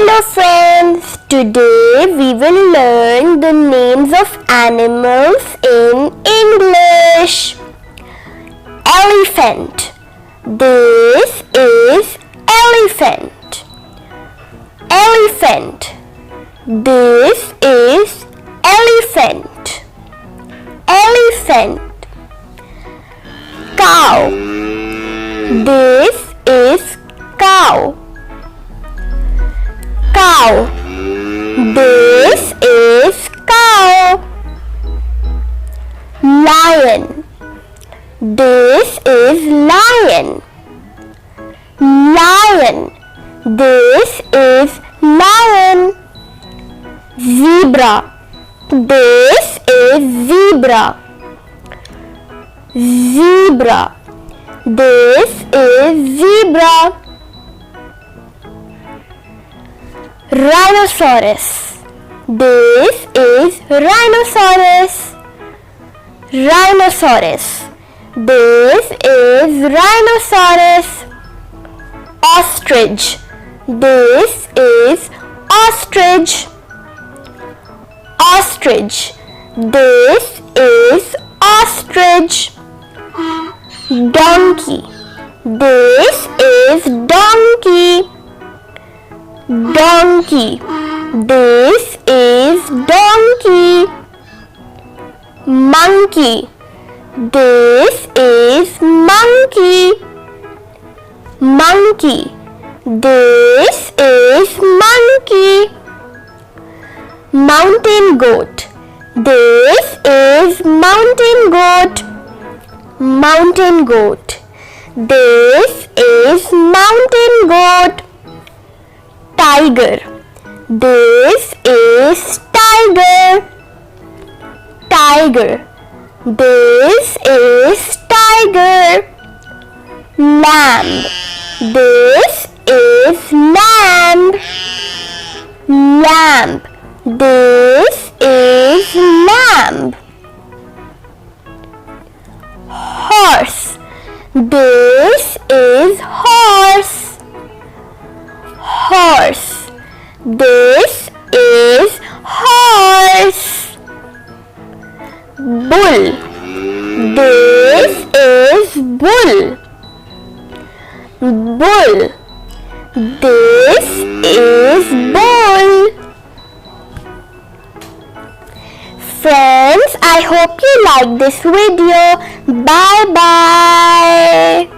Hello friends, today we will learn the names of animals in English. Elephant. This is elephant. Elephant. This is elephant. Elephant. Cow. This is cow. Cow. This is cow. Lion. This is lion. Lion. This is lion. Zebra. This is zebra. Zebra. This is zebra. Rhinoceros. This is rhinoceros. Rhinoceros. This is rhinoceros. Ostrich. This is ostrich. Ostrich. This is ostrich. Donkey. This is donkey. Donkey. This is donkey. Monkey. This is monkey. Monkey. This is monkey. Mountain goat. This is mountain goat. Mountain goat. This is mountain goat. Tiger. This is tiger. Tiger. This is tiger. Lamb. This is lamb. Lamb. This is lamb. Horse. This is horse. Horse. This is horse. Bull. This is bull. Bull. This is bull. Friends, I hope you like this video. Bye bye.